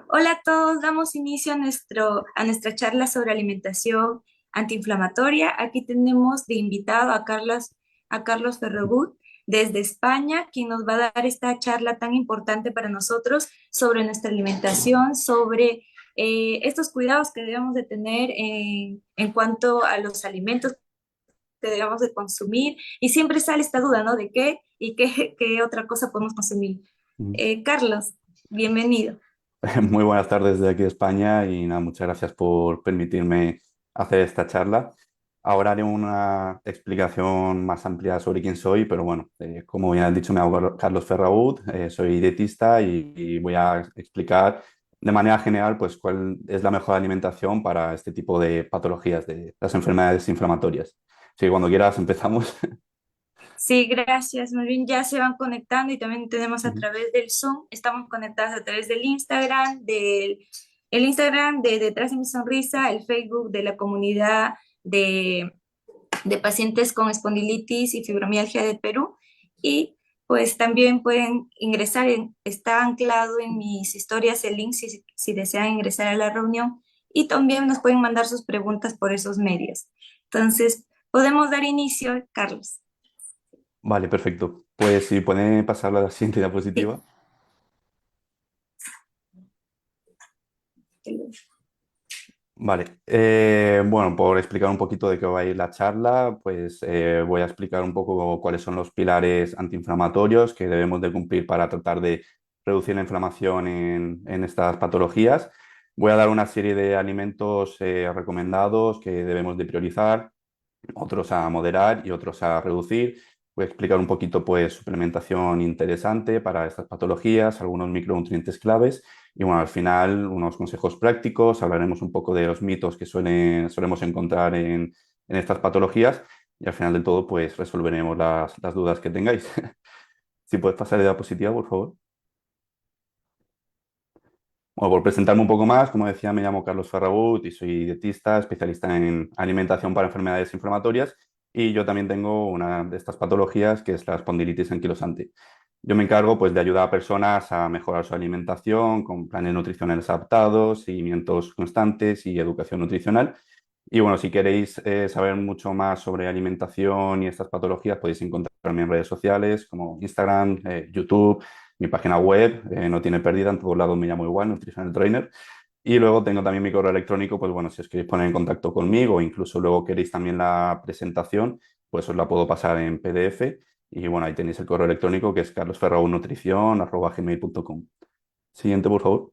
Hola a todos, damos inicio a nuestra charla sobre alimentación antiinflamatoria. Aquí tenemos de invitado a Carlos Ferragut desde España, quien nos va a dar esta charla tan importante para nosotros sobre nuestra alimentación, sobre estos cuidados que debemos de tener en cuanto a los alimentos que debemos de consumir. Y siempre sale esta duda, ¿no? De qué y qué otra cosa podemos consumir. Mm. Carlos, bienvenido. Muy buenas tardes desde aquí de España y nada, muchas gracias por permitirme hacer esta charla. Ahora haré una explicación más amplia sobre quién soy, pero bueno, como ya has dicho, me llamo Carlos Ferragut, soy dietista y voy a explicar de manera general pues cuál es la mejor alimentación para este tipo de patologías, de las enfermedades inflamatorias. Así que cuando quieras empezamos. Sí, gracias. Más bien ya se van conectando y también tenemos a través del Zoom, estamos conectados a través del Instagram, el Instagram de Detrás de mi Sonrisa, el Facebook de la comunidad de, de pacientes con espondilitis y fibromialgia de Perú. Y pues también pueden ingresar, está anclado en mis historias el link si desean ingresar a la reunión y también nos pueden mandar sus preguntas por esos medios. Entonces, podemos dar inicio, Carlos. Vale, perfecto. Pues si puede pasar a la siguiente Sí. diapositiva. Vale, bueno, por explicar un poquito de qué va a ir la charla, pues voy a explicar un poco cuáles son los pilares antiinflamatorios que debemos de cumplir para tratar de reducir la inflamación en estas patologías. Voy a dar una serie de alimentos recomendados que debemos de priorizar, otros a moderar y otros a reducir. Voy a explicar un poquito, pues, suplementación interesante para estas patologías, algunos micronutrientes claves y, bueno, al final, unos consejos prácticos. Hablaremos un poco de los mitos que solemos encontrar en estas patologías y al final del todo, pues, resolveremos las dudas que tengáis. Si puedes pasar de diapositiva, por favor. Bueno, por presentarme un poco más, como decía, me llamo Carlos Ferragut y soy dietista, especialista en alimentación para enfermedades inflamatorias y yo también tengo una de estas patologías que es la espondilitis anquilosante. Yo me encargo pues de ayudar a personas a mejorar su alimentación con planes nutricionales adaptados, seguimientos constantes y educación nutricional. Y bueno, si queréis saber mucho más sobre alimentación y estas patologías, podéis encontrarme en redes sociales como Instagram, YouTube, mi página web, no tiene pérdida, en todos lados me llamo igual, Nutritional Trainer. Y luego tengo también mi correo electrónico, pues bueno, si os queréis poner en contacto conmigo o incluso luego queréis también la presentación, pues os la puedo pasar en PDF. Y bueno, ahí tenéis el correo electrónico que es carlosferraunutrición@gmail.com. Siguiente, por favor.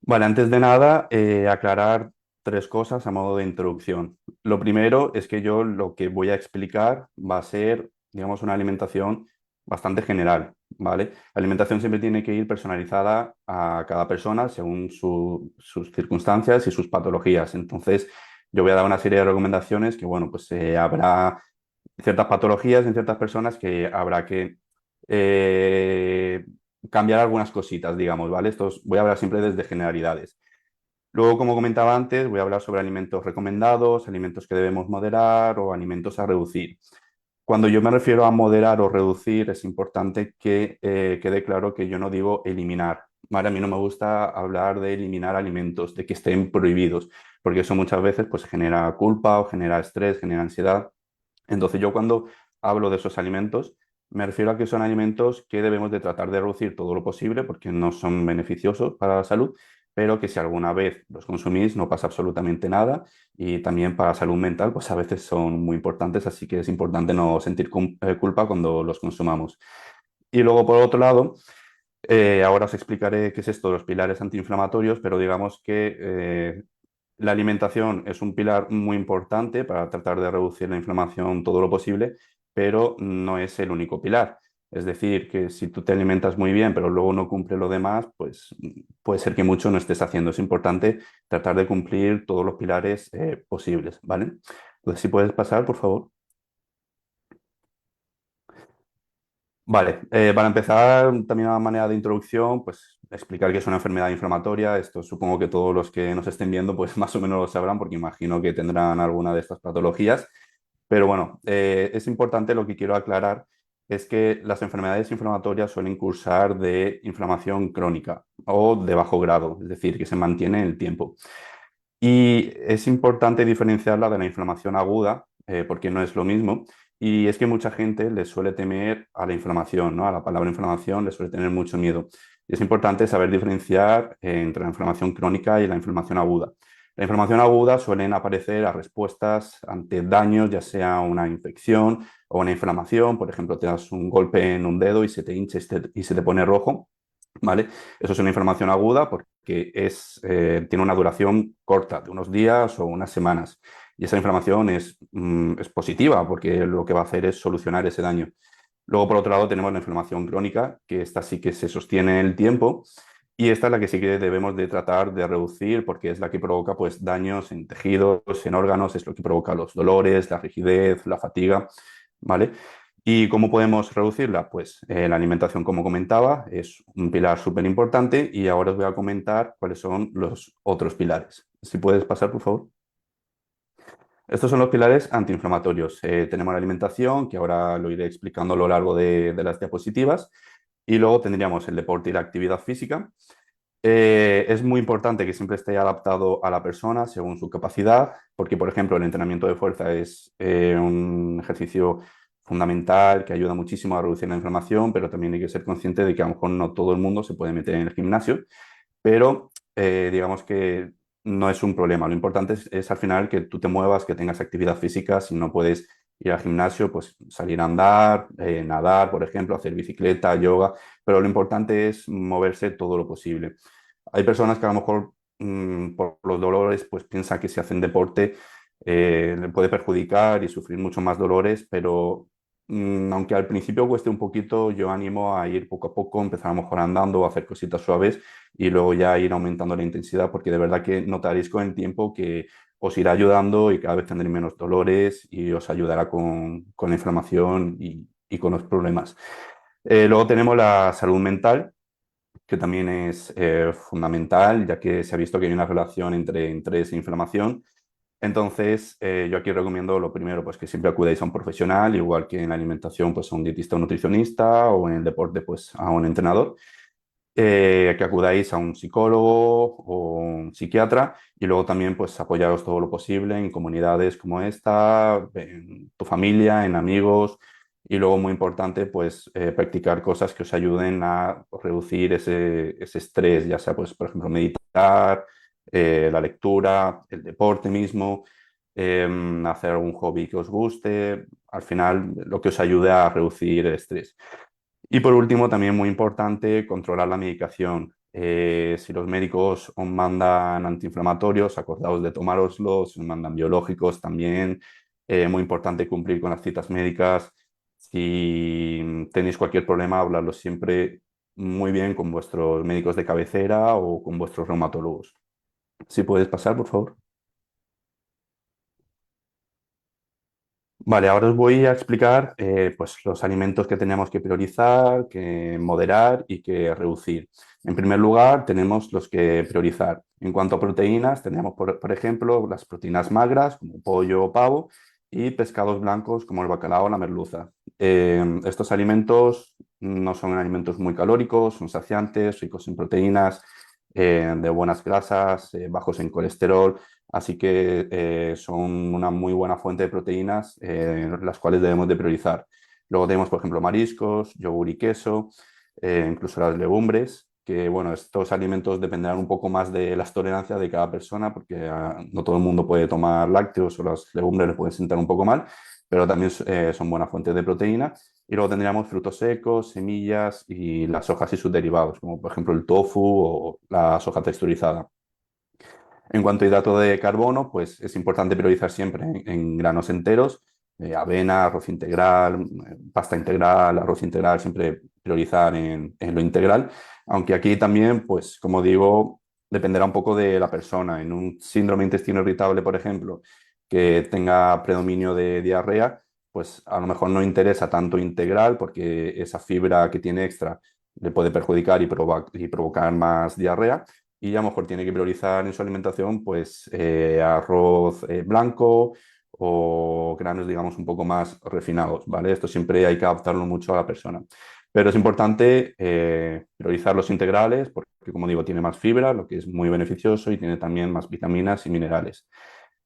Vale, antes de nada, aclarar tres cosas a modo de introducción. Lo primero es que yo lo que voy a explicar va a ser, digamos, una alimentación bastante general, ¿vale? La alimentación siempre tiene que ir personalizada a cada persona según sus circunstancias y sus patologías. Entonces, yo voy a dar una serie de recomendaciones que, bueno, pues habrá ciertas patologías en ciertas personas que habrá que eh, cambiar algunas cositas, digamos, ¿vale? Voy a hablar siempre desde generalidades. Luego, como comentaba antes, voy a hablar sobre alimentos recomendados, alimentos que debemos moderar o alimentos a reducir. Cuando yo me refiero a moderar o reducir, es importante que quede claro que yo no digo eliminar. ¿Vale? A mí no me gusta hablar de eliminar alimentos, de que estén prohibidos, porque eso muchas veces pues, genera culpa o genera estrés, genera ansiedad. Entonces yo cuando hablo de esos alimentos, me refiero a que son alimentos que debemos de tratar de reducir todo lo posible porque no son beneficiosos para la salud, pero que si alguna vez los consumís no pasa absolutamente nada y también para la salud mental pues a veces son muy importantes, así que es importante no sentir culpa cuando los consumamos. Y luego por otro lado, ahora os explicaré qué es esto de los pilares antiinflamatorios, pero digamos que la alimentación es un pilar muy importante para tratar de reducir la inflamación todo lo posible, pero no es el único pilar. Es decir, que si tú te alimentas muy bien, pero luego no cumple lo demás, pues puede ser que mucho no estés haciendo. Es importante tratar de cumplir todos los pilares posibles, ¿vale? Entonces, si puedes pasar, por favor. Vale, para empezar, también a manera de introducción, pues explicar qué es una enfermedad inflamatoria. Esto supongo que todos los que nos estén viendo, pues más o menos lo sabrán, porque imagino que tendrán alguna de estas patologías. Pero bueno, es importante lo que quiero aclarar, es que las enfermedades inflamatorias suelen cursar de inflamación crónica o de bajo grado, es decir, que se mantiene en el tiempo. Y es importante diferenciarla de la inflamación aguda, porque no es lo mismo. Y es que mucha gente le suele temer a la inflamación, ¿no? A la palabra inflamación le suele tener mucho miedo. Y es importante saber diferenciar entre la inflamación crónica y la inflamación aguda. La inflamación aguda suelen aparecer a respuestas ante daños, ya sea una infección o una inflamación. Por ejemplo, te das un golpe en un dedo y se te hincha y se te pone rojo. ¿Vale? Eso es una inflamación aguda porque tiene una duración corta, de unos días o unas semanas. Y esa inflamación es positiva porque lo que va a hacer es solucionar ese daño. Luego, por otro lado, tenemos la inflamación crónica, que esta sí que se sostiene en el tiempo y esta es la que sí que debemos de tratar de reducir porque es la que provoca pues, daños en tejidos, en órganos, es lo que provoca los dolores, la rigidez, la fatiga, ¿vale? ¿Y cómo podemos reducirla? Pues la alimentación, como comentaba, es un pilar súper importante y ahora os voy a comentar cuáles son los otros pilares. Si puedes pasar, por favor. Estos son los pilares antiinflamatorios. Tenemos la alimentación, que ahora lo iré explicando a lo largo de las diapositivas, y luego tendríamos el deporte y la actividad física. Es muy importante que siempre esté adaptado a la persona según su capacidad, porque, por ejemplo, el entrenamiento de fuerza es un ejercicio fundamental que ayuda muchísimo a reducir la inflamación, pero también hay que ser consciente de que a lo mejor no todo el mundo se puede meter en el gimnasio, pero digamos que no es un problema. Lo importante es al final que tú te muevas, que tengas actividad física. Si no puedes ir al gimnasio, pues salir a andar, nadar, por ejemplo, hacer bicicleta, yoga, pero lo importante es moverse todo lo posible. Hay personas que a lo mejor por los dolores pues piensan que si hacen deporte le puede perjudicar y sufrir mucho más dolores, pero aunque al principio cueste un poquito, yo animo a ir poco a poco, empezar a lo mejor andando o hacer cositas suaves y luego ya ir aumentando la intensidad, porque de verdad que notaréis con el tiempo que os irá ayudando y cada vez tendréis menos dolores y os ayudará con la inflamación y con los problemas. Luego tenemos la salud mental, que también es fundamental, ya que se ha visto que hay una relación entre esa inflamación. Entonces, yo aquí recomiendo lo primero, pues que siempre acudáis a un profesional, igual que en la alimentación, pues a un dietista o nutricionista, o en el deporte, pues a un entrenador, que acudáis a un psicólogo o un psiquiatra y luego también pues apoyaros todo lo posible en comunidades como esta, en tu familia, en amigos y luego muy importante pues practicar cosas que os ayuden a reducir ese estrés, ya sea pues por ejemplo meditar, la lectura, el deporte mismo, hacer algún hobby que os guste, al final lo que os ayude a reducir el estrés. Y por último, también muy importante, controlar la medicación. Si los médicos os mandan antiinflamatorios, acordaos de tomároslos, si os mandan biológicos también. Muy importante cumplir con las citas médicas. Si tenéis cualquier problema, hablarlo siempre muy bien con vuestros médicos de cabecera o con vuestros reumatólogos. Si puedes pasar, por favor. Vale, ahora os voy a explicar pues, los alimentos que tenemos que priorizar, que moderar y que reducir. En primer lugar, tenemos los que priorizar. En cuanto a proteínas, tenemos, por ejemplo, las proteínas magras, como pollo o pavo, y pescados blancos, como el bacalao o la merluza. Estos alimentos no son alimentos muy calóricos, son saciantes, ricos en proteínas, de buenas grasas, bajos en colesterol. Así que son una muy buena fuente de proteínas, las cuales debemos de priorizar. Luego tenemos, por ejemplo, mariscos, yogur y queso, incluso las legumbres, que bueno, estos alimentos dependerán un poco más de las tolerancias de cada persona, porque no todo el mundo puede tomar lácteos o las legumbres les pueden sentar un poco mal, pero también son buenas fuentes de proteína. Y luego tendríamos frutos secos, semillas y las hojas y sus derivados, como por ejemplo el tofu o la soja texturizada. En cuanto a hidrato de carbono, pues es importante priorizar siempre en granos enteros, avena, arroz integral, pasta integral, arroz integral, siempre priorizar en lo integral. Aunque aquí también, pues como digo, dependerá un poco de la persona. En un síndrome intestino irritable, por ejemplo, que tenga predominio de diarrea, pues a lo mejor no interesa tanto integral porque esa fibra que tiene extra le puede perjudicar y provocar más diarrea y a lo mejor tiene que priorizar en su alimentación pues arroz blanco o granos, digamos, un poco más refinados, ¿vale? Esto siempre hay que adaptarlo mucho a la persona. Pero es importante priorizar los integrales porque, como digo, tiene más fibra, lo que es muy beneficioso, y tiene también más vitaminas y minerales.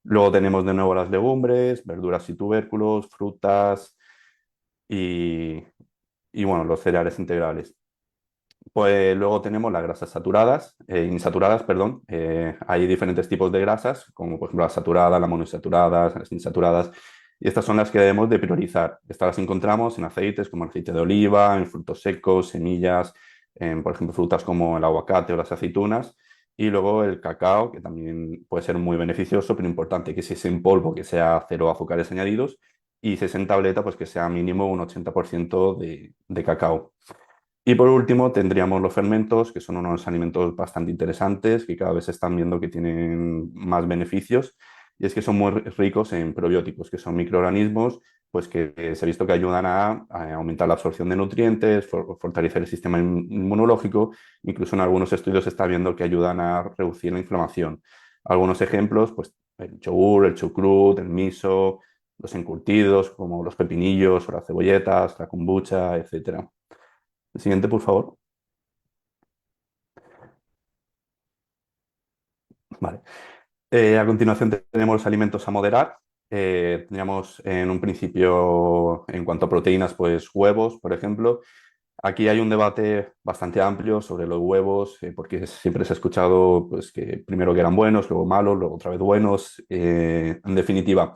Luego tenemos de nuevo las legumbres, verduras y tubérculos, frutas y, y bueno, los cereales integrales. Pues luego tenemos las grasas saturadas, insaturadas, perdón. Hay diferentes tipos de grasas, como por ejemplo las saturadas, las monoinsaturadas, las insaturadas, y estas son las que debemos de priorizar. Estas las encontramos en aceites como el aceite de oliva, en frutos secos, semillas, en, por ejemplo, frutas como el aguacate o las aceitunas, y luego el cacao, que también puede ser muy beneficioso, pero importante que si es en polvo, que sea cero azúcares añadidos, y si es en tableta, pues que sea mínimo un 80% de cacao. Y por último, tendríamos los fermentos, que son unos alimentos bastante interesantes, que cada vez se están viendo que tienen más beneficios, y es que son muy ricos en probióticos, que son microorganismos pues que se ha visto que ayudan a aumentar la absorción de nutrientes, fortalecer el sistema inmunológico, incluso en algunos estudios se está viendo que ayudan a reducir la inflamación. Algunos ejemplos, pues el yogur, el chucrut, el miso, los encurtidos como los pepinillos o las cebolletas, la kombucha, etcétera. El siguiente, por favor. Vale. A continuación tenemos los alimentos a moderar. Tendríamos en un principio, en cuanto a proteínas, pues huevos, por ejemplo. Aquí hay un debate bastante amplio sobre los huevos, porque siempre se ha escuchado pues, que primero que eran buenos, luego malos, luego otra vez buenos. En definitiva,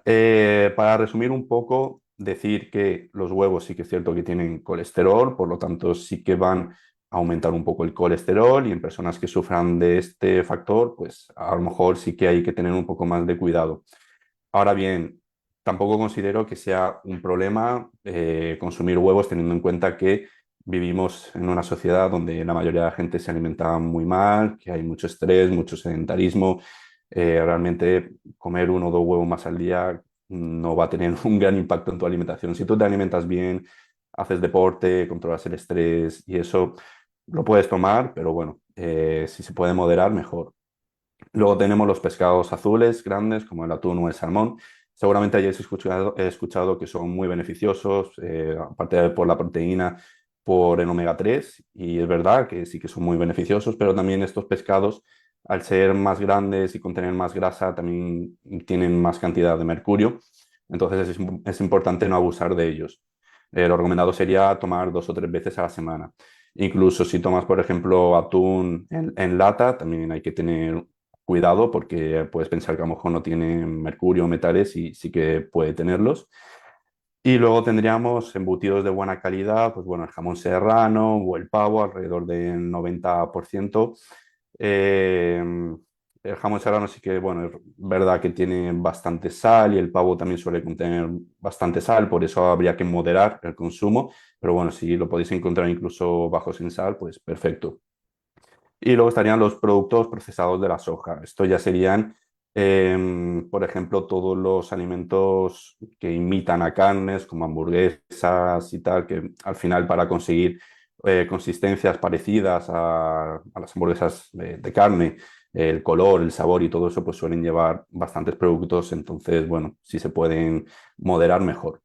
para resumir un poco, decir que los huevos sí que es cierto que tienen colesterol, por lo tanto sí que van a aumentar un poco el colesterol, y en personas que sufran de este factor, pues a lo mejor sí que hay que tener un poco más de cuidado. Ahora bien, tampoco considero que sea un problema consumir huevos, teniendo en cuenta que vivimos en una sociedad donde la mayoría de la gente se alimenta muy mal, que hay mucho estrés, mucho sedentarismo. Realmente comer uno o dos huevos más al día no va a tener un gran impacto en tu alimentación. Si tú te alimentas bien, haces deporte, controlas el estrés y eso, lo puedes tomar, pero bueno, si se puede moderar, mejor. Luego tenemos los pescados azules grandes, como el atún o el salmón. Seguramente hayáis escuchado que son muy beneficiosos, aparte de por la proteína, por el omega 3, y es verdad que sí que son muy beneficiosos, pero también estos pescados, al ser más grandes y contener más grasa, también tienen más cantidad de mercurio, entonces es importante no abusar de ellos. Lo recomendado sería tomar 2 o 3 veces a la semana. Incluso si tomas, por ejemplo, atún en lata, también hay que tener cuidado porque puedes pensar que a lo mejor no tiene mercurio o metales, y sí que puede tenerlos. Y luego tendríamos embutidos de buena calidad, pues bueno, el jamón serrano o el pavo, alrededor del 90%. Eh, el jamón serrano sí que, bueno, es verdad que tiene bastante sal, y el pavo también suele contener bastante sal, por eso habría que moderar el consumo. Pero bueno, si lo podéis encontrar incluso bajos en sal, pues perfecto. Y luego estarían los productos procesados de la soja. Esto ya serían, por ejemplo, todos los alimentos que imitan a carnes, como hamburguesas y tal, que al final, para conseguir consistencias parecidas a las hamburguesas de carne, el color, el sabor y todo eso, pues suelen llevar bastantes productos. Entonces, bueno, si se pueden moderar, mejor.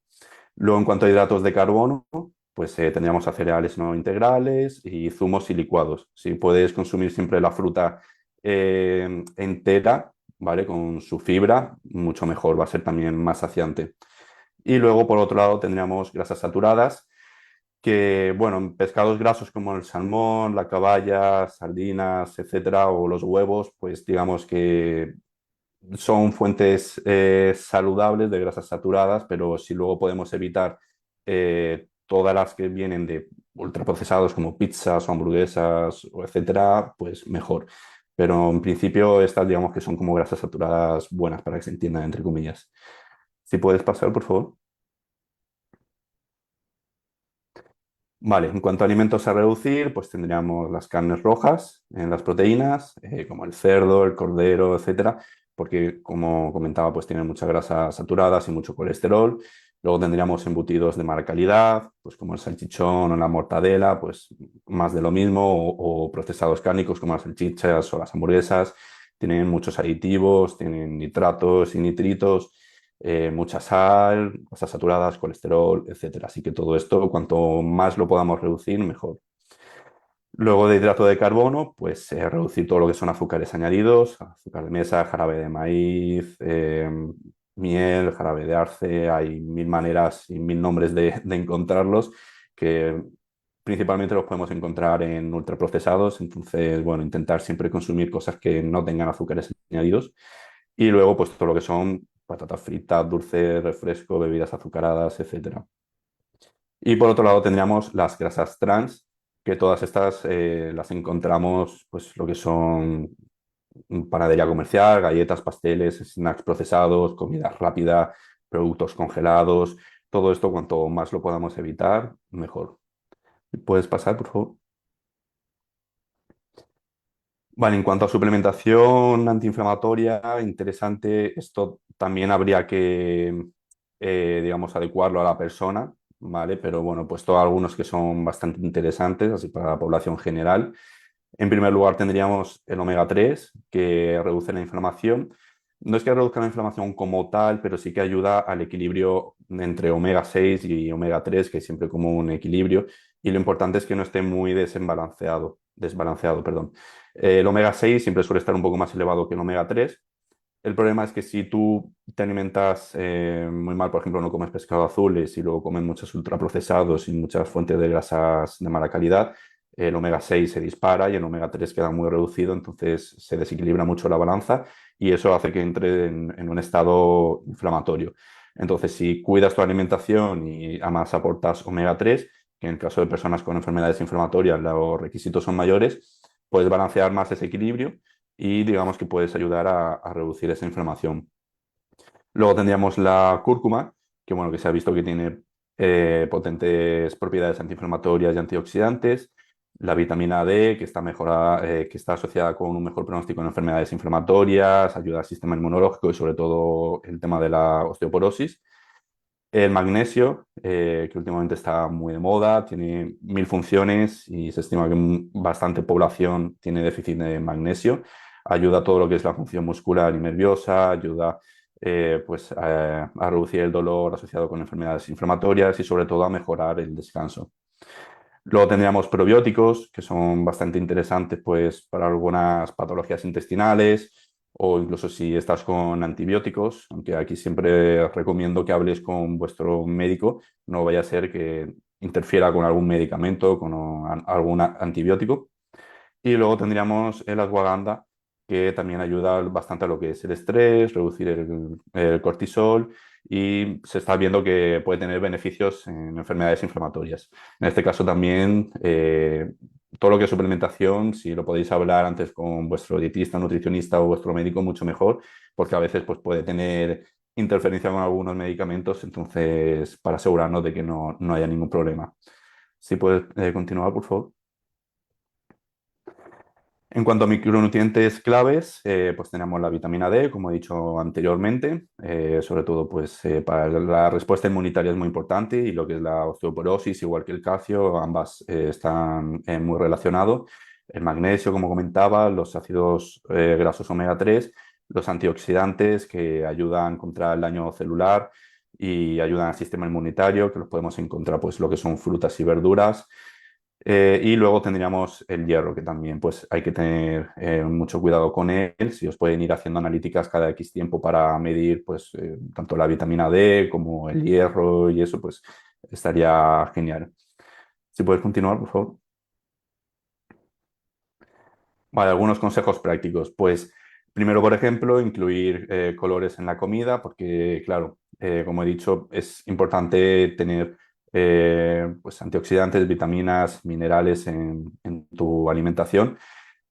Luego, en cuanto a hidratos de carbono, pues tendríamos a cereales no integrales y zumos y licuados. Si puedes consumir siempre la fruta entera, ¿vale? Con su fibra, mucho mejor, va a ser también más saciante. Y luego, por otro lado, tendríamos grasas saturadas, que, bueno, en pescados grasos como el salmón, la caballa, sardinas, etcétera, o los huevos, pues digamos que son fuentes saludables de grasas saturadas, pero si luego podemos evitar todas las que vienen de ultraprocesados como pizzas o hamburguesas o etcétera, pues mejor. Pero en principio estas digamos que son como grasas saturadas buenas, para que se entienda, entre comillas. Si puedes pasar, por favor. Vale, en cuanto a alimentos a reducir, pues tendríamos las carnes rojas en las proteínas, como el cerdo, el cordero, etcétera, porque como comentaba, pues tienen muchas grasas saturadas y mucho colesterol. Luego tendríamos embutidos de mala calidad, pues como el salchichón o la mortadela, pues más de lo mismo, o procesados cárnicos como las salchichas o las hamburguesas. Tienen muchos aditivos, tienen nitratos y nitritos, mucha sal, grasas saturadas, colesterol, etcétera. Así que todo esto, cuanto más lo podamos reducir, mejor. Luego de hidrato de carbono, pues reducir todo lo que son azúcares añadidos, azúcar de mesa, jarabe de maíz, miel, jarabe de arce, hay mil maneras y mil nombres de encontrarlos, que principalmente los podemos encontrar en ultraprocesados, entonces, bueno, intentar siempre consumir cosas que no tengan azúcares añadidos. Y luego, pues todo lo que son patatas fritas, dulces, refresco, bebidas azucaradas, etcétera. Y por otro lado tendríamos las grasas trans, que todas estas las encontramos, pues lo que son panadería comercial, galletas, pasteles, snacks procesados, comida rápida, productos congelados. Todo esto, cuanto más lo podamos evitar, mejor. ¿Puedes pasar, por favor? Vale, en cuanto a suplementación antiinflamatoria, interesante, esto también habría que, digamos, adecuarlo a la persona, ¿vale? Pero bueno, pues todos algunos que son bastante interesantes, así para la población general. En primer lugar, tendríamos el omega 3 que reduce la inflamación. No es que reduzca la inflamación como tal, pero sí que ayuda al equilibrio entre omega 6 y omega 3, que es siempre como un equilibrio. Y lo importante es que no esté muy desbalanceado, perdón. El omega 6 siempre suele estar un poco más elevado que el omega 3. El problema es que si tú te alimentas muy mal, por ejemplo, no comes pescado azules y luego comes muchos ultraprocesados y muchas fuentes de grasas de mala calidad, el omega 6 se dispara y el omega 3 queda muy reducido, entonces se desequilibra mucho la balanza y eso hace que entre en un estado inflamatorio. Entonces, si cuidas tu alimentación y además aportas omega 3, que en el caso de personas con enfermedades inflamatorias los requisitos son mayores, puedes balancear más ese equilibrio y digamos que puedes ayudar a reducir esa inflamación. Luego tendríamos la cúrcuma, que bueno, que se ha visto que tiene potentes propiedades antiinflamatorias y antioxidantes. La vitamina D, que está mejorada, que está asociada con un mejor pronóstico en enfermedades inflamatorias, ayuda al sistema inmunológico y sobre todo el tema de la osteoporosis. El magnesio, que últimamente está muy de moda, tiene mil funciones y se estima que bastante población tiene déficit de magnesio. Ayuda a todo lo que es la función muscular y nerviosa, ayuda pues a reducir el dolor asociado con enfermedades inflamatorias y sobre todo a mejorar el descanso. Luego tendríamos probióticos, que son bastante interesantes pues, para algunas patologías intestinales o incluso si estás con antibióticos, aunque aquí siempre recomiendo que hables con vuestro médico, no vaya a ser que interfiera con algún medicamento, con algún antibiótico. Y luego tendríamos el ashwagandha, que también ayuda bastante a lo que es el estrés, reducir el cortisol y se está viendo que puede tener beneficios en enfermedades inflamatorias. En este caso también, todo lo que es suplementación, si lo podéis hablar antes con vuestro dietista, nutricionista o vuestro médico, mucho mejor, porque a veces pues, puede tener interferencia con algunos medicamentos, entonces para asegurarnos de que no haya ningún problema. Si puedes continuar, por favor. En cuanto a micronutrientes claves, pues tenemos la vitamina D, como he dicho anteriormente, sobre todo pues, para la respuesta inmunitaria es muy importante y lo que es la osteoporosis, igual que el calcio, ambas están muy relacionados. El magnesio, como comentaba, los ácidos grasos omega 3, los antioxidantes que ayudan contra el daño celular y ayudan al sistema inmunitario, que los podemos encontrar pues lo que son frutas y verduras. Y luego tendríamos el hierro, que también pues, hay que tener mucho cuidado con él. Si os pueden ir haciendo analíticas cada X tiempo para medir pues, tanto la vitamina D como el hierro y eso, pues estaría genial. Si puedes continuar, por favor. Vale, algunos consejos prácticos. Pues primero, por ejemplo, incluir colores en la comida, porque claro, como he dicho, es importante tener pues, antioxidantes, vitaminas, minerales en tu alimentación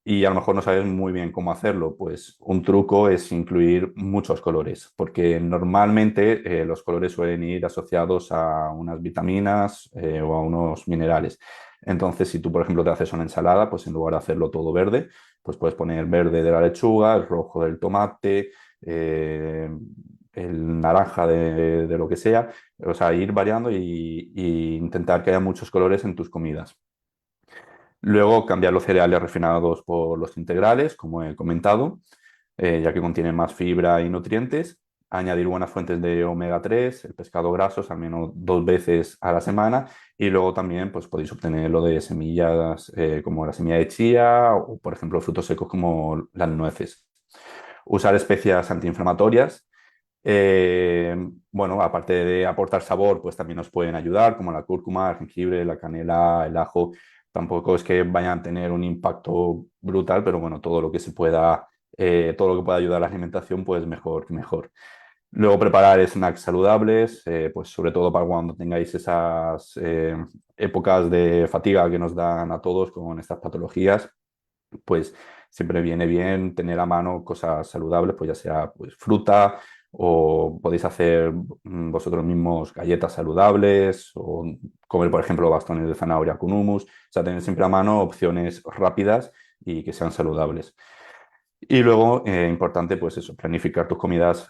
y a lo mejor no sabes muy bien cómo hacerlo. Pues un truco es incluir muchos colores, porque normalmente los colores suelen ir asociados a unas vitaminas o a unos minerales. Entonces, si tú, por ejemplo, te haces una ensalada, pues en lugar de hacerlo todo verde, pues puedes poner verde de la lechuga, el rojo del tomate, el naranja de lo que sea. O sea, ir variando y intentar que haya muchos colores en tus comidas. Luego cambiar los cereales refinados por los integrales, como he comentado. ya que contiene más fibra y nutrientes. Añadir buenas fuentes de omega 3, el pescado grasos, al menos 2 veces a la semana. Y luego también pues, podéis obtenerlo de semillas como la semilla de chía o, por ejemplo, frutos secos como las nueces. Usar especias antiinflamatorias. Eh, bueno, aparte de aportar sabor, pues también nos pueden ayudar, como la cúrcuma, el jengibre, la canela, el ajo. Tampoco es que vayan a tener un impacto brutal, pero bueno, todo lo que se pueda, todo lo que pueda ayudar a la alimentación, pues mejor, mejor. Luego preparar snacks saludables, pues sobre todo para cuando tengáis esas épocas de fatiga que nos dan a todos con estas patologías, pues siempre viene bien tener a mano cosas saludables, pues ya sea pues, fruta o podéis hacer vosotros mismos galletas saludables o comer, por ejemplo, bastones de zanahoria con hummus. O sea, tener siempre a mano opciones rápidas y que sean saludables. Y luego, importante, pues eso, planificar tus comidas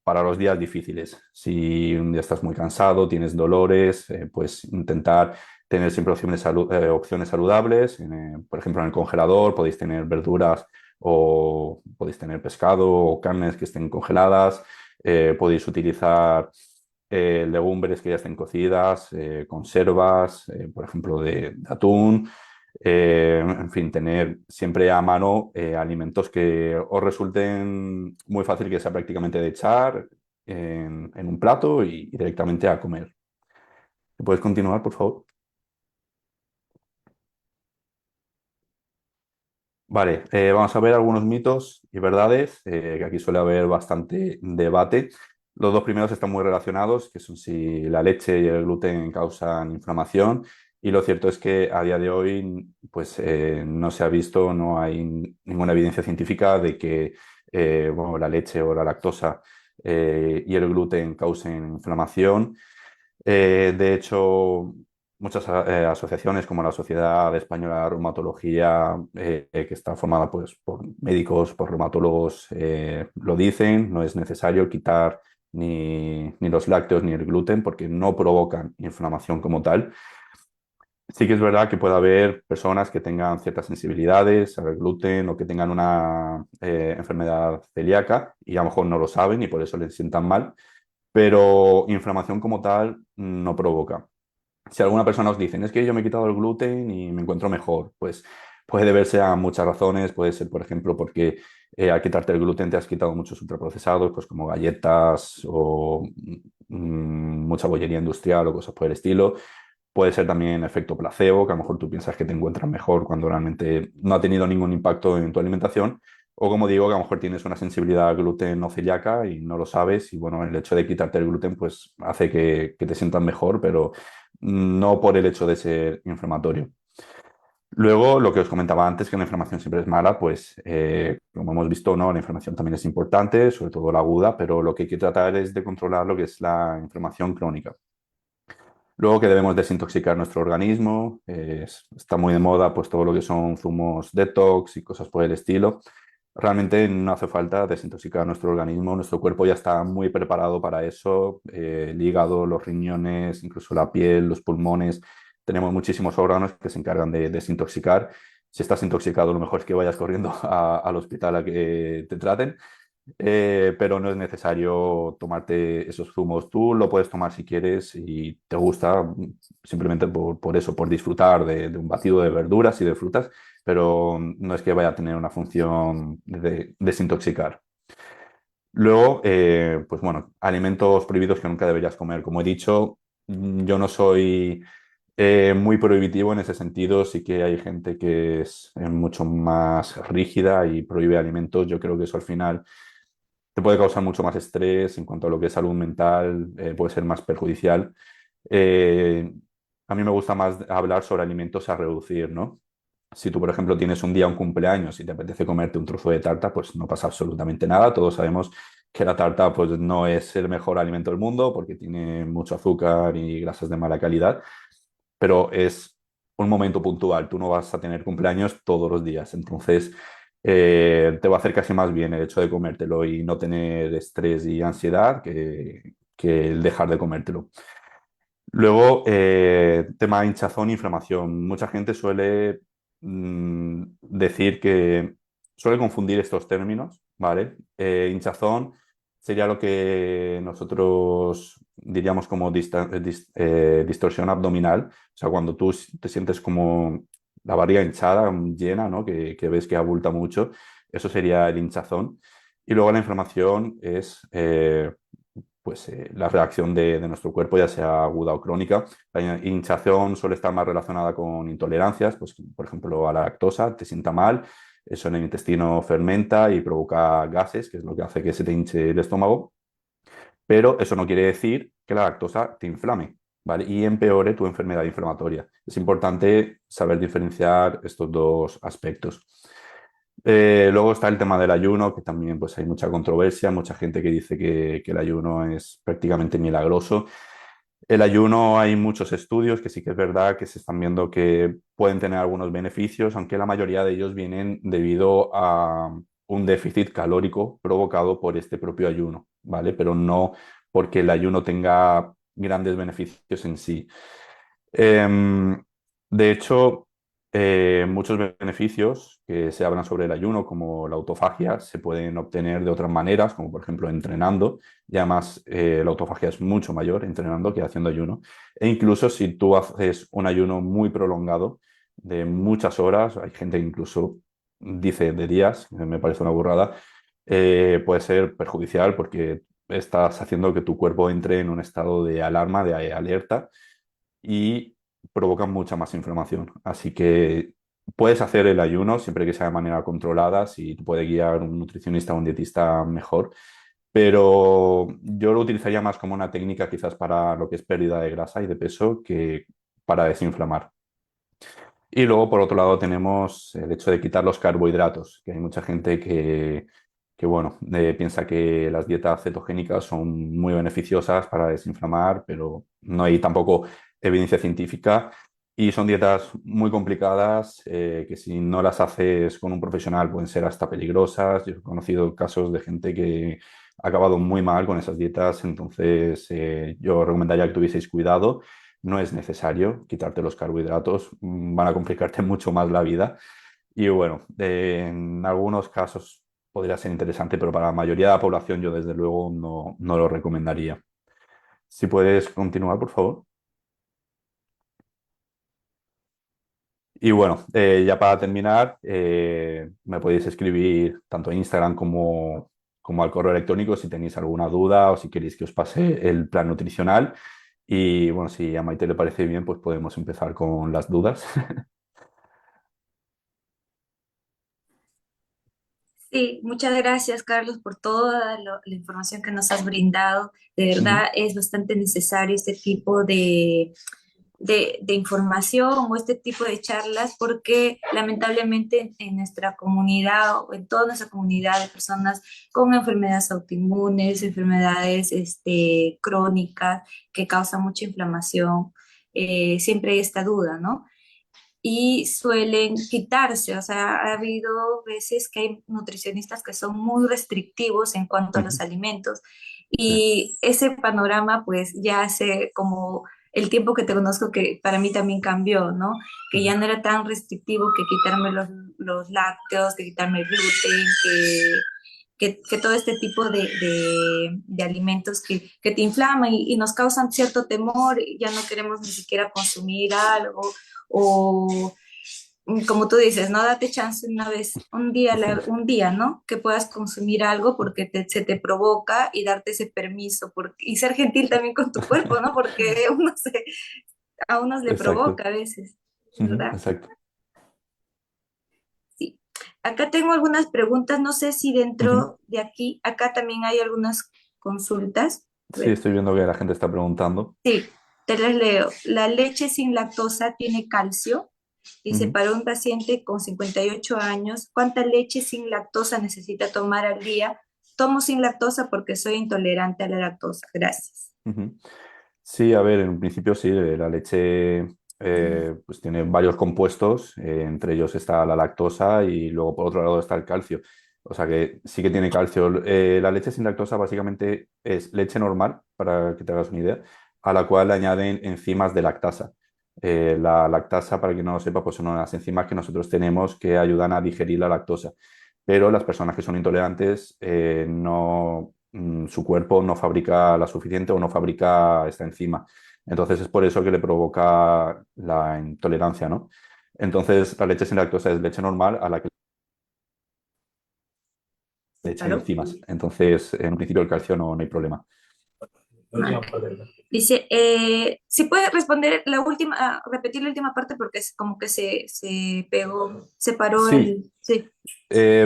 para los días difíciles. Si un día estás muy cansado, tienes dolores, pues intentar tener siempre opciones saludables. Por ejemplo, en el congelador podéis tener verduras o podéis tener pescado o carnes que estén congeladas. Podéis utilizar legumbres que ya estén cocidas, conservas, por ejemplo, de atún. En fin, tener siempre a mano alimentos que os resulten muy fácil que sea prácticamente de echar en un plato y directamente a comer. ¿Puedes continuar, por favor? Vale, vamos a ver algunos mitos y verdades, que aquí suele haber bastante debate. Los dos primeros están muy relacionados, que son si la leche y el gluten causan inflamación. Y lo cierto es que a día de hoy, pues no se ha visto, no hay ninguna evidencia científica de que bueno, la leche o la lactosa y el gluten causen inflamación. De hecho, muchas asociaciones como la Sociedad Española de Reumatología, que está formada pues, por médicos, por reumatólogos, lo dicen, no es necesario quitar ni los lácteos ni el gluten porque no provocan inflamación como tal. Sí que es verdad que puede haber personas que tengan ciertas sensibilidades al gluten o que tengan una enfermedad celíaca y a lo mejor no lo saben y por eso les sientan mal, pero inflamación como tal no provoca. Si alguna persona os dice, es que yo me he quitado el gluten y me encuentro mejor, pues puede deberse a muchas razones. Puede ser, por ejemplo, porque al quitarte el gluten te has quitado muchos ultraprocesados, pues como galletas o mucha bollería industrial o cosas por el estilo. Puede ser también efecto placebo, que a lo mejor tú piensas que te encuentras mejor cuando realmente no ha tenido ningún impacto en tu alimentación. O como digo, que a lo mejor tienes una sensibilidad al gluten o celíaca y no lo sabes. Y bueno, el hecho de quitarte el gluten pues hace que te sientas mejor, pero no por el hecho de ser inflamatorio. Luego, lo que os comentaba antes, que la inflamación siempre es mala, pues como hemos visto, ¿no? La inflamación también es importante, sobre todo la aguda, pero lo que hay que tratar es de controlar lo que es la inflamación crónica. Luego que debemos desintoxicar nuestro organismo, está muy de moda pues todo lo que son zumos detox y cosas por el estilo. Realmente no hace falta desintoxicar nuestro organismo, nuestro cuerpo ya está muy preparado para eso, el hígado, los riñones, incluso la piel, los pulmones. Tenemos muchísimos órganos que se encargan de desintoxicar. Si estás intoxicado, lo mejor es que vayas corriendo al hospital a que te traten, pero no es necesario tomarte esos zumos. Tú lo puedes tomar si quieres y te gusta, simplemente por eso, por disfrutar de un batido de verduras y de frutas, pero no es que vaya a tener una función de desintoxicar. Luego, pues bueno, alimentos prohibidos que nunca deberías comer. Como he dicho, yo no soy muy prohibitivo en ese sentido. Sí que hay gente que es mucho más rígida y prohíbe alimentos. Yo creo que eso al final te puede causar mucho más estrés en cuanto a lo que es salud mental, puede ser más perjudicial. Eh, a mí me gusta más hablar sobre alimentos a reducir, ¿no? Si tú, por ejemplo, tienes un día un cumpleaños y te apetece comerte un trozo de tarta, pues no pasa absolutamente nada. Todos sabemos que la tarta pues, no es el mejor alimento del mundo porque tiene mucho azúcar y grasas de mala calidad, pero es un momento puntual. Tú no vas a tener cumpleaños todos los días, entonces te va a hacer casi más bien el hecho de comértelo y no tener estrés y ansiedad que el dejar de comértelo. Luego, tema de hinchazón e inflamación. Mucha gente suele decir que suele confundir estos términos ¿vale? Hinchazón sería lo que nosotros diríamos como distorsión abdominal, o sea, cuando tú te sientes como la barriga hinchada, llena, ¿no? Que ves que abulta mucho, eso sería el hinchazón. Y luego la inflamación es pues, la reacción de nuestro cuerpo, ya sea aguda o crónica. La hinchazón suele estar más relacionada con intolerancias, pues, por ejemplo, a la lactosa, te sienta mal, eso en el intestino fermenta y provoca gases, que es lo que hace que se te hinche el estómago, pero eso no quiere decir que la lactosa te inflame, ¿vale? Y empeore tu enfermedad inflamatoria. Es importante saber diferenciar estos dos aspectos. Luego está el tema del ayuno, que también pues, hay mucha controversia, mucha gente que dice que el ayuno es prácticamente milagroso. El ayuno hay muchos estudios que sí que es verdad que se están viendo que pueden tener algunos beneficios, aunque la mayoría de ellos vienen debido a un déficit calórico provocado por este propio ayuno, ¿vale? Pero no porque el ayuno tenga grandes beneficios en sí. Em, de hecho, muchos beneficios que se hablan sobre el ayuno, como la autofagia, se pueden obtener de otras maneras, como por ejemplo entrenando, y además la autofagia es mucho mayor entrenando que haciendo ayuno. E incluso si tú haces un ayuno muy prolongado, de muchas horas, hay gente que incluso dice de días, me parece una burrada, puede ser perjudicial porque estás haciendo que tu cuerpo entre en un estado de alarma, de alerta y provocan mucha más inflamación. Así que puedes hacer el ayuno siempre que sea de manera controlada, si te puede guiar un nutricionista o un dietista mejor, pero yo lo utilizaría más como una técnica quizás para lo que es pérdida de grasa y de peso que para desinflamar. Y luego, por otro lado, tenemos el hecho de quitar los carbohidratos, que hay mucha gente que bueno, piensa que las dietas cetogénicas son muy beneficiosas para desinflamar, pero no hay tampoco evidencia científica y son dietas muy complicadas que si no las haces con un profesional pueden ser hasta peligrosas. Yo he conocido casos de gente que ha acabado muy mal con esas dietas, entonces yo recomendaría que tuvieseis cuidado. No es necesario quitarte los carbohidratos, van a complicarte mucho más la vida. Y bueno, en algunos casos podría ser interesante, pero para la mayoría de la población yo desde luego no lo recomendaría. Si puedes continuar, por favor. Y bueno, ya para terminar, me podéis escribir tanto en Instagram como al correo electrónico si tenéis alguna duda o si queréis que os pase el plan nutricional. Y bueno, si a Maite le parece bien, pues podemos empezar con las dudas. Sí, muchas gracias, Carlos, por toda la información que nos has brindado. De Ujú. verdad es bastante necesario este tipo de información o este tipo de charlas porque lamentablemente en nuestra comunidad o en toda nuestra comunidad de personas con enfermedades autoinmunes, enfermedades crónicas que causan mucha inflamación, siempre hay esta duda, ¿no? Y suelen quitarse. O sea, ha habido veces que hay nutricionistas que son muy restrictivos en cuanto a los Ujú. alimentos Sí, y ese panorama pues ya hace como el tiempo que te conozco que para mí también cambió, ¿no? Que ujú. ya no era tan restrictivo que quitarme los lácteos, que quitarme el gluten, que todo este tipo de alimentos que te inflaman y nos causan cierto temor, y ya no queremos ni siquiera consumir algo o como tú dices, no date chance una vez, Sí, un día, ¿no? Que puedas consumir algo porque se te provoca y darte ese permiso y ser gentil también con tu cuerpo, ¿no? Porque a unos le exacto. provoca a veces, Ujú, ¿verdad? exacto. Sí. Acá tengo algunas preguntas, no sé si Ujú. dentro de aquí, acá también hay algunas consultas. A Sí, ver, estoy viendo que la gente está preguntando. sí, te las leo. La leche sin lactosa tiene calcio. Dice, Ujú. para un paciente con 58 años, ¿cuánta leche sin lactosa necesita tomar al día? Tomo sin lactosa porque soy intolerante a la lactosa. Gracias. Ujú. Sí, a ver, en un principio sí, la leche pues tiene varios compuestos, entre ellos está la lactosa y luego por otro lado está el calcio. O sea que sí que tiene calcio. La leche sin lactosa básicamente es leche normal, para que te hagas una idea, a la cual le añaden enzimas de lactasa. La lactasa, para quien no lo sepa, pues son unas enzimas que nosotros tenemos que ayudan a digerir la lactosa. pero las personas que son intolerantes no, su cuerpo no fabrica la suficiente o no fabrica esta enzima. Entonces es por eso que le provoca la intolerancia, ¿no? Entonces la leche sin lactosa es leche normal a la que le echan Claro. enzimas. Entonces, en principio el calcio no hay problema. Dice, si puede responder la última, repetir la última parte porque es como que se pegó, se paró Sí, el, sí,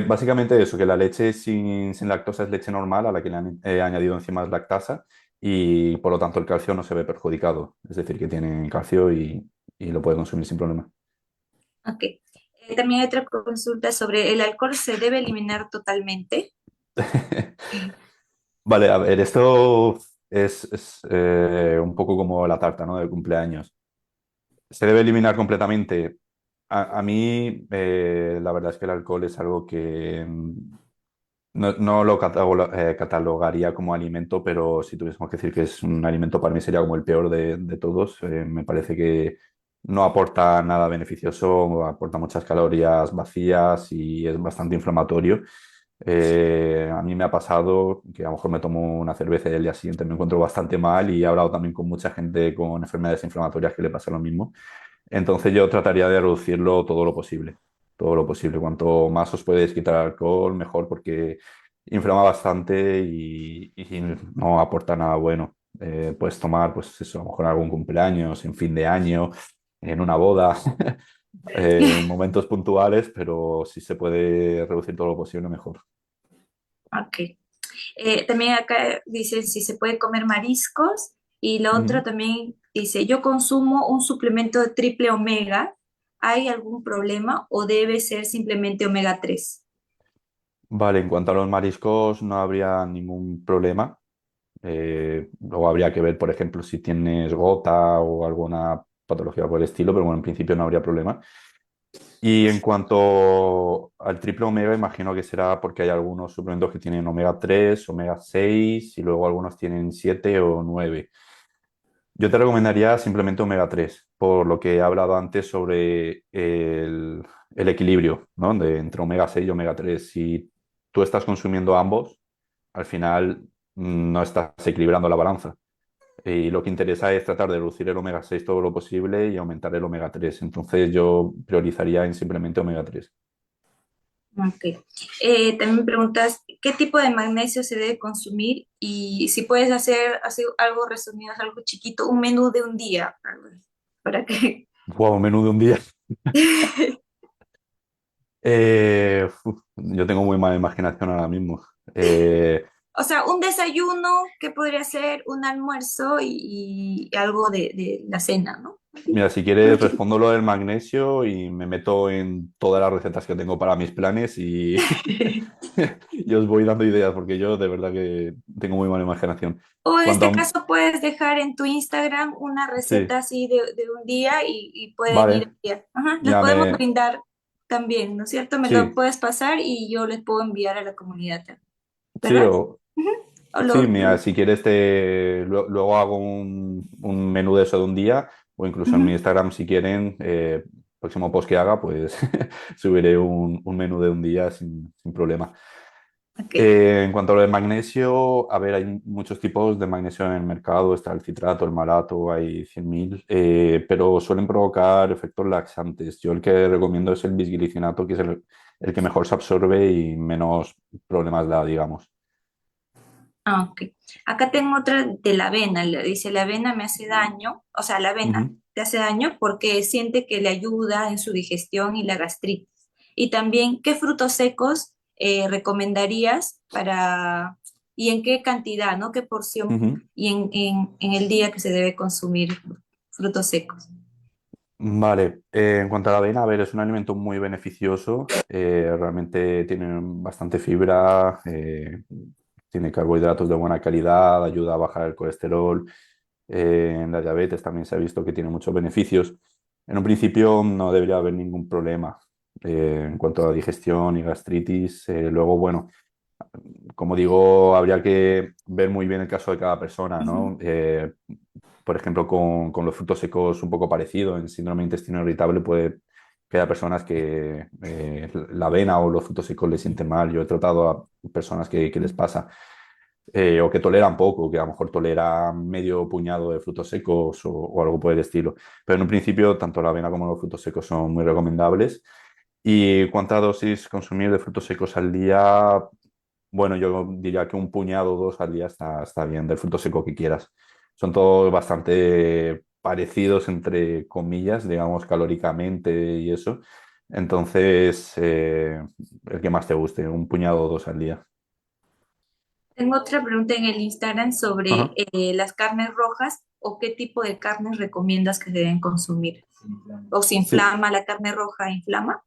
básicamente eso, que la leche sin lactosa es leche normal a la que le han añadido enzimas lactasa y por lo tanto el calcio no se ve perjudicado. Es decir, que tiene calcio y lo puede consumir sin problema. ok. También hay otra consulta sobre el alcohol se debe eliminar totalmente. Vale, a ver, esto es un poco como la tarta, ¿no? De cumpleaños. ¿Se debe eliminar completamente? A mí, la verdad es que el alcohol es algo que no lo catalogaría como alimento, pero si tuviésemos que decir que es un alimento, para mí sería como el peor de todos. Me parece que no aporta nada beneficioso, aporta muchas calorías vacías y es bastante inflamatorio. A mí me ha pasado que a lo mejor me tomo una cerveza y el día siguiente me encuentro bastante mal y he hablado también con mucha gente con enfermedades inflamatorias que le pasa lo mismo. Entonces yo trataría de reducirlo todo lo posible, todo lo posible. Cuanto más os podéis quitar alcohol, mejor porque inflama bastante y no aporta nada bueno. Puedes tomar, pues eso, a lo mejor en algún cumpleaños, en fin de año, en una boda, en momentos puntuales, pero si se puede reducir todo lo posible, mejor. Ok. También acá dice si se puede comer mariscos y lo otro Ujú. también dice, yo consumo un suplemento de triple omega, ¿hay algún problema o debe ser simplemente omega 3? Vale, en cuanto a los mariscos, no habría ningún problema. Luego habría que ver, por ejemplo, si tienes gota o alguna patología por el estilo, pero bueno, en principio no habría problema. Y en cuanto al triple omega, imagino que será porque hay algunos suplementos que tienen omega 3, omega 6 y luego algunos tienen 7 o 9. Yo te recomendaría simplemente omega 3 por lo que he hablado antes sobre el equilibrio, ¿no? Entre omega 6 y omega 3. Si tú estás consumiendo ambos, al final no estás equilibrando la balanza. Y lo que interesa es tratar de reducir el omega 6 todo lo posible y aumentar el omega 3. Entonces yo priorizaría en simplemente omega 3. Ok. También preguntas, ¿qué tipo de magnesio se debe consumir? Y si puedes hacer así algo resumido, algo chiquito, un menú de un día, para que... Wow, menú de un día. Yo tengo muy mala imaginación ahora mismo. O sea, un desayuno, ¿qué podría ser? Un almuerzo y algo de la cena, ¿no? Mira, si Algo quieres chiquito. respondo lo del magnesio y me meto en todas las recetas que tengo para mis planes y os voy dando ideas porque yo de verdad que tengo muy mala imaginación. O en Cuanto este a... caso puedes dejar en tu Instagram una Sí, receta así de un día y pueden ir vale, allá. Ajá, les ya podemos me... brindar también, ¿no es cierto? Me lo Sí, puedes pasar y yo les puedo enviar a la comunidad, sí, ¿verdad? Ujú. O sí, mira, si quieres luego hago un menú de eso de un día o incluso en mi ujú. Instagram si quieren, próximo post que haga, pues subiré un menú de un día sin problema. Ok. En cuanto a lo de magnesio, a ver, hay muchos tipos de magnesio en el mercado, está el citrato, el malato, hay 100.000, pero suelen provocar efectos laxantes. Yo el que recomiendo es el bisglicinato, que es el que mejor se absorbe y menos problemas da, digamos. Ah, ok. Acá tengo otra de la avena. Le dice, la avena me hace daño, o sea, la avena Ujú, te hace daño porque siente que le ayuda en su digestión y la gastritis. Y también, ¿qué frutos secos recomendarías para, y en qué cantidad, ¿no? ¿Qué porción ujú. y en el día que se debe consumir frutos secos? Vale, en cuanto a la avena, a ver, es un alimento muy beneficioso, realmente tiene bastante fibra, tiene carbohidratos de buena calidad, ayuda a bajar el colesterol, en la diabetes también se ha visto que tiene muchos beneficios. En un principio no debería haber ningún problema en cuanto a digestión y gastritis. Luego, bueno, como digo, habría que ver muy bien el caso de cada persona, Ujú. ¿no? Por ejemplo, con los frutos secos un poco parecido, en síndrome de intestino irritable puede que haya personas que la avena o los frutos secos les sienten mal. Yo he tratado a personas que les pasa, o que toleran poco, que a lo mejor toleran medio puñado de frutos secos o algo por el estilo. Pero en un principio, tanto la avena como los frutos secos son muy recomendables. ¿Y cuánta dosis consumir de frutos secos al día? Bueno, yo diría que un puñado o dos al día está bien, del fruto seco que quieras. Son todos bastante parecidos, entre comillas, digamos, calóricamente y eso. Entonces, el que más te guste, un puñado o dos al día. Tengo otra pregunta en el Instagram sobre Ajá. las carnes rojas o qué tipo de carnes recomiendas que se deben consumir. ¿O se Sí, inflama la carne roja? ¿Inflama?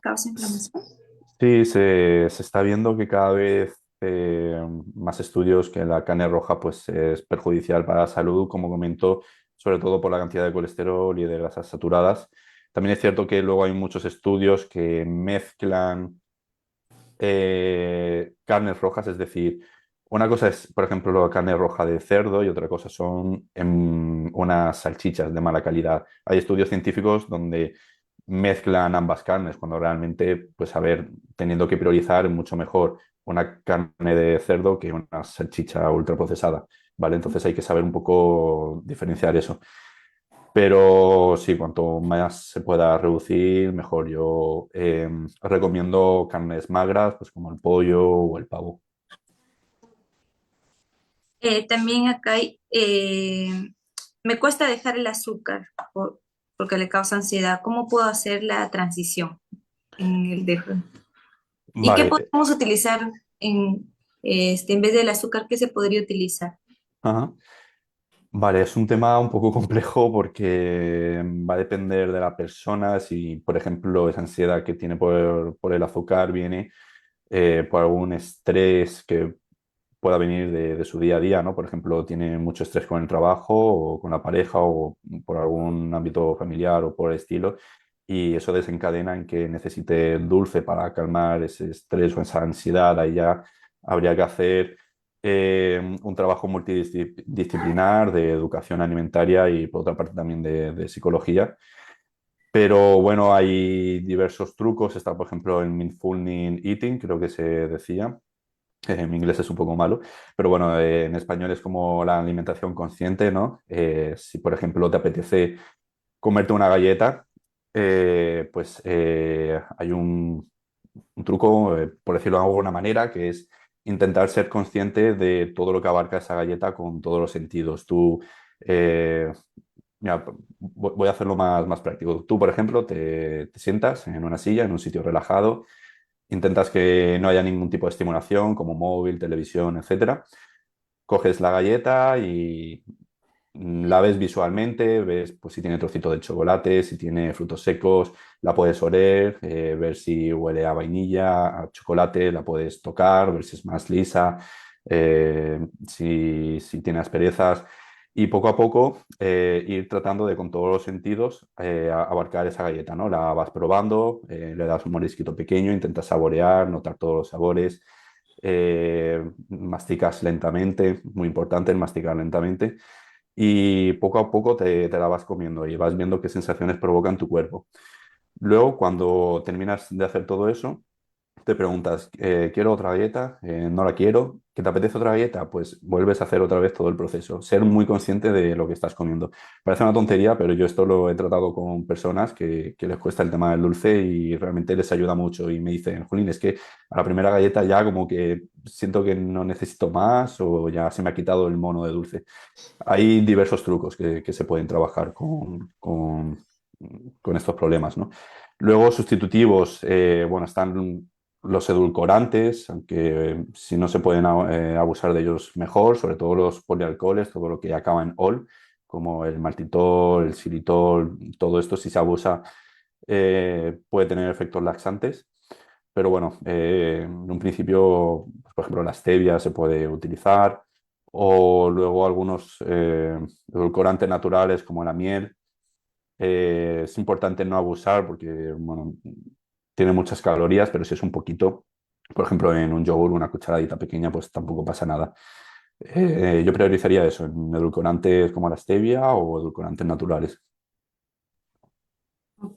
¿Causa inflamación? sí, se está viendo que cada vez más estudios que la carne roja pues, es perjudicial para la salud, como comentó, sobre todo por la cantidad de colesterol y de grasas saturadas. También es cierto que luego hay muchos estudios que mezclan carnes rojas, es decir, una cosa es, por ejemplo, la carne roja de cerdo y otra cosa son unas salchichas de mala calidad. Hay estudios científicos donde mezclan ambas carnes, cuando realmente, pues a ver, teniendo que priorizar mucho mejor una carne de cerdo que una salchicha ultraprocesada, ¿vale? Entonces hay que saber un poco diferenciar eso. Pero sí, cuanto más se pueda reducir, mejor. Yo recomiendo carnes magras, pues como el pollo o el pavo. También acá me cuesta dejar el azúcar porque le causa ansiedad. ¿Cómo puedo hacer la transición en el dejo? ¿Y qué Vale. podemos utilizar en vez del azúcar? ¿Qué se podría utilizar? Ajá. Vale, es un tema un poco complejo porque va a depender de la persona. Si, por ejemplo, esa ansiedad que tiene por el azúcar viene por algún estrés que pueda venir de su día a día, ¿no? Por ejemplo, tiene mucho estrés con el trabajo o con la pareja o por algún ámbito familiar o por el estilo, y eso desencadena en que necesite dulce para calmar ese estrés o esa ansiedad. Ahí ya habría que hacer un trabajo multidisciplinar de educación alimentaria y por otra parte también de psicología. Pero bueno, hay diversos trucos. Está, por ejemplo, el mindfulness eating, creo que se decía. Mi inglés es un poco malo, pero bueno, en español es como la alimentación consciente, ¿no? Si, por ejemplo, te apetece comerte una galleta, pues hay un truco, por decirlo de alguna manera, que es intentar ser consciente de todo lo que abarca esa galleta con todos los sentidos. Eh, mira, voy a hacerlo más práctico. Tú, por ejemplo, te sientas en una silla, en un sitio relajado. Intentas que no haya ningún tipo de estimulación, como móvil, televisión, etcétera. Coges la galleta y la ves visualmente, ves pues, si tiene trocito de chocolate, si tiene frutos secos, la puedes oler, ver si huele a vainilla, a chocolate, la puedes tocar, ver si es más lisa, si tiene asperezas. Y poco a poco ir tratando de con todos los sentidos abarcar esa galleta, ¿no? La vas probando, le das un mordisquito pequeño, intentas saborear, notar todos los sabores, masticas lentamente, muy importante el masticar lentamente, y poco a poco te la vas comiendo y vas viendo qué sensaciones provoca en tu cuerpo. Luego, cuando terminas de hacer todo eso, te preguntas, ¿quiero otra galleta? No la quiero. ¿Que te apetece otra galleta? Pues vuelves a hacer otra vez todo el proceso. Ser muy consciente de lo que estás comiendo. Parece una tontería, pero yo esto lo he tratado con personas que les cuesta el tema del dulce y realmente les ayuda mucho. Y me dicen, Jolín, es que a la primera galleta ya como que siento que no necesito más o ya se me ha quitado el mono de dulce. Hay diversos trucos que se pueden trabajar con estos problemas, ¿no? Luego, sustitutivos, bueno, están los edulcorantes, aunque si no se pueden abusar de ellos mejor, sobre todo los polialcoholes, todo lo que acaba en ol, como el maltitol, el xilitol, todo esto si se abusa puede tener efectos laxantes. Pero bueno, en un principio, pues, por ejemplo, la stevia se puede utilizar o luego algunos edulcorantes naturales como la miel. Es importante no abusar porque, bueno, tiene muchas calorías, pero si es un poquito, por ejemplo, en un yogur, una cucharadita pequeña, pues tampoco pasa nada. Yo priorizaría eso, en edulcorantes como la stevia o edulcorantes naturales. Ok.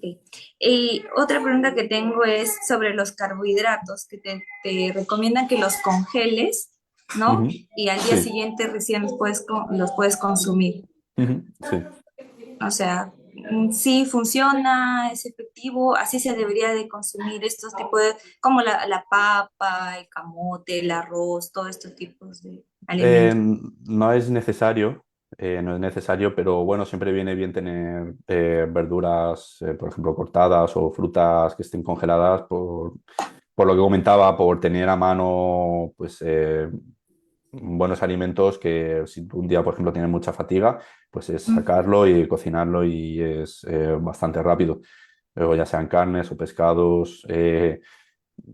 Y otra pregunta que tengo es sobre los carbohidratos, que te recomiendan que los congeles, ¿no? Ujú. Y al día Sí, siguiente recién los puedes consumir. ujú, sí. O sea, sí funciona, es efectivo, así se debería de consumir estos tipos de, como la papa, el camote, el arroz, todos estos tipos de alimentos. No es necesario, no es necesario, pero bueno, siempre viene bien tener verduras, por ejemplo, cortadas o frutas que estén congeladas por lo que comentaba, por tener a mano, pues, buenos alimentos que si tú un día, por ejemplo, tienes mucha fatiga, pues es sacarlo y cocinarlo y es bastante rápido. Luego ya sean carnes o pescados,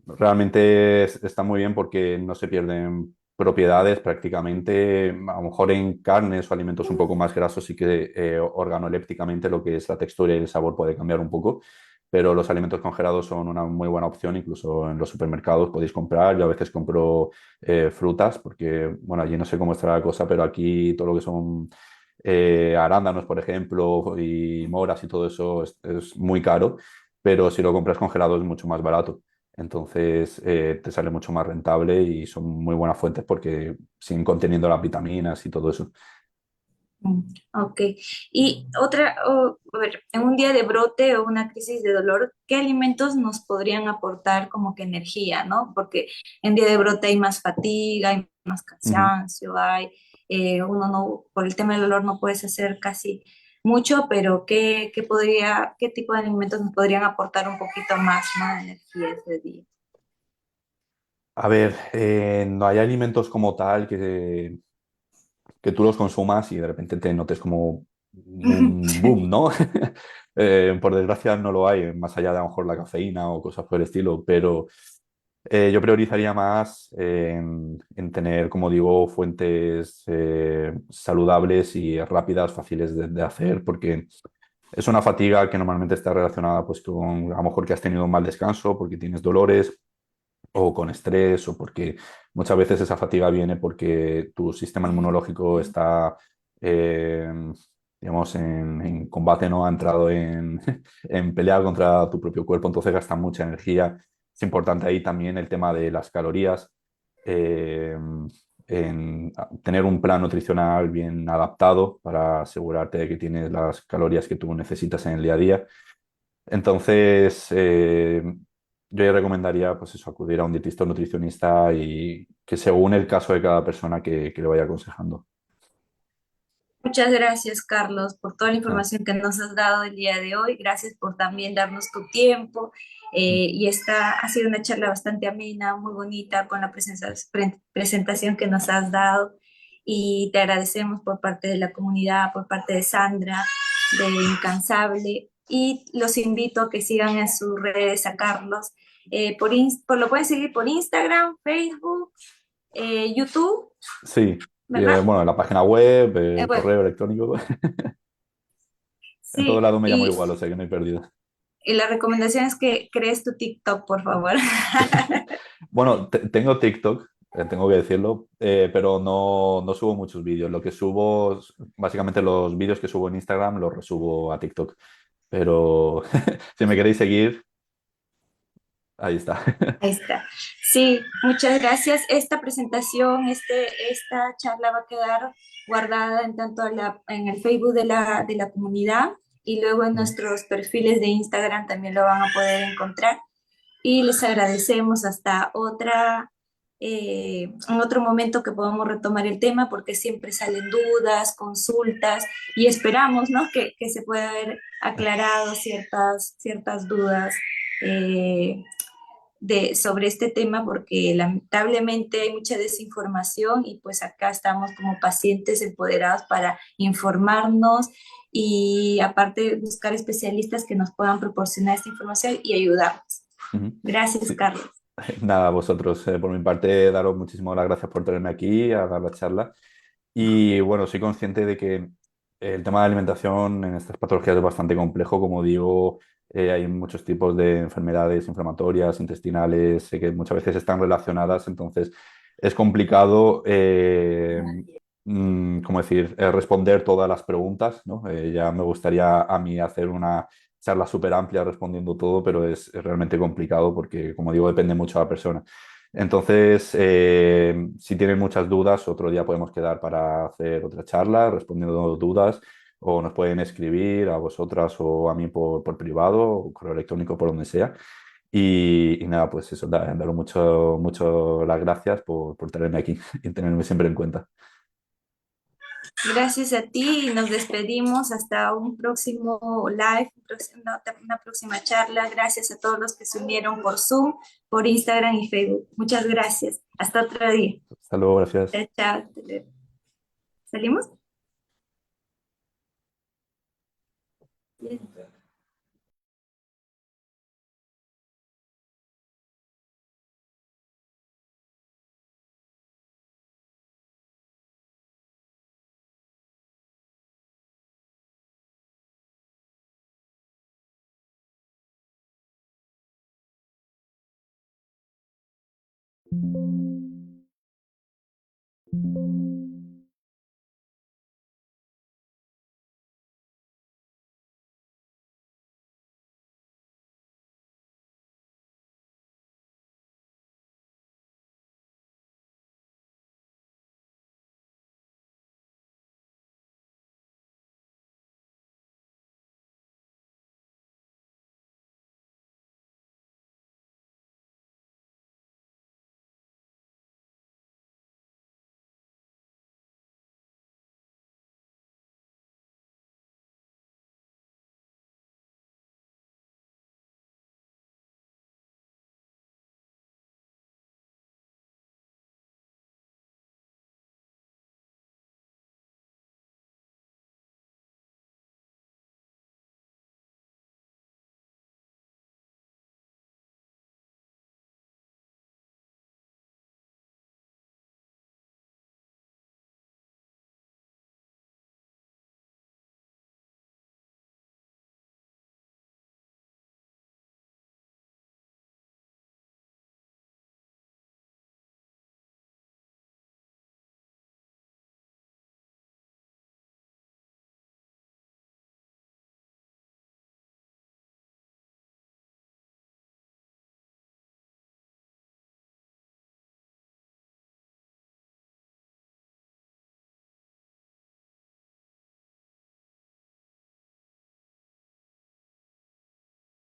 realmente está muy bien porque no se pierden propiedades prácticamente. A lo mejor en carnes o alimentos un poco más grasos sí que organolépticamente lo que es la textura y el sabor puede cambiar un poco, pero los alimentos congelados son una muy buena opción. Incluso en los supermercados podéis comprar. Yo a veces compro frutas porque, bueno, allí no sé cómo estará la cosa, pero aquí todo lo que son arándanos, por ejemplo, y moras y todo eso es muy caro, pero si lo compras congelado es mucho más barato. Entonces te sale mucho más rentable y son muy buenas fuentes porque siguen conteniendo las vitaminas y todo eso. Mm, ok. Y otra, a ver, en un día de brote o una crisis de dolor, ¿qué alimentos nos podrían aportar como que energía, ¿no? Porque en día de brote hay más fatiga, hay más Ujú. cansancio, uno no, por el tema del dolor no puedes hacer casi mucho, pero qué tipo de alimentos nos podrían aportar un poquito más, ¿no? De energía ese día? A ver, no hay alimentos como tal que tú los consumas y de repente te notes como un boom, ¿no? Por desgracia no lo hay, más allá de a lo mejor la cafeína o cosas por el estilo, pero yo priorizaría más en tener, como digo, fuentes saludables y rápidas, fáciles de hacer, porque es una fatiga que normalmente está relacionada pues con a lo mejor que has tenido un mal descanso, porque tienes dolores o con estrés o porque muchas veces esa fatiga viene porque tu sistema inmunológico está, eh, digamos, en combate, ¿no? Ha entrado en pelear contra tu propio cuerpo, entonces gasta mucha energía. Es importante ahí también el tema de las calorías, eh, en tener un plan nutricional bien adaptado para asegurarte de que tienes las calorías que tú necesitas en el día a día. Entonces, yo le recomendaría, pues eso, acudir a un dietista o nutricionista y que según el caso de cada persona que le vaya aconsejando. Muchas gracias, Carlos, por toda la Ah, información que nos has dado el día de hoy. Gracias por también darnos tu tiempo. mm, Y esta ha sido una charla bastante amena, muy bonita, con la presentación que nos has dado. Y te agradecemos por parte de la comunidad, por parte de Sandra, de Incansable. Y los invito a que sigan en sus redes a Carlos. Lo pueden seguir por Instagram, Facebook, YouTube, sí, y, ¿verdad? bueno, en la página web, el Bueno, correo electrónico, en todo sí. lado me llamo igual, o sea que no he perdido. Y la recomendación es que crees tu TikTok, por favor. Bueno, tengo TikTok, tengo que decirlo, pero no subo muchos vídeos. Lo que subo, básicamente los vídeos que subo en Instagram los resubo a TikTok. Pero si me queréis seguir, ahí está. Ahí está. Sí, muchas gracias. Esta presentación, esta charla va a quedar guardada en tanto en el Facebook de la comunidad y luego en nuestros perfiles de Instagram también lo van a poder encontrar. Y les agradecemos hasta en otro momento que podamos retomar el tema porque siempre salen dudas, consultas y esperamos, ¿no? Que se pueda haber aclarado ciertas dudas eh, sobre este tema porque lamentablemente hay mucha desinformación y pues acá estamos como pacientes empoderados para informarnos y aparte buscar especialistas que nos puedan proporcionar esta información y ayudarnos. Ujú. Gracias, Sí. Carlos. Nada, vosotros, por mi parte, daros muchísimas las gracias por tenerme aquí a dar la charla. Y bueno, soy consciente de que el tema de alimentación en estas patologías es bastante complejo. Como digo, hay muchos tipos de enfermedades inflamatorias, intestinales, que muchas veces están relacionadas, entonces es complicado, ¿cómo decir?, responder todas las preguntas, ¿no? Ya me gustaría a mí hacer una charla súper amplia respondiendo todo, pero es realmente complicado porque, como digo, depende mucho de la persona. Entonces, si tienen muchas dudas, otro día podemos quedar para hacer otra charla respondiendo dudas o nos pueden escribir a vosotras o a mí por privado o correo electrónico por donde sea. Y nada, pues eso, daros mucho las gracias por tenerme aquí y tenerme siempre en cuenta. Gracias a ti y nos despedimos hasta un próximo live, una próxima charla. Gracias a todos los que se unieron por Zoom, por Instagram y Facebook. Muchas gracias. Hasta otro día. Hasta luego, gracias. Chao, chao. ¿Salimos?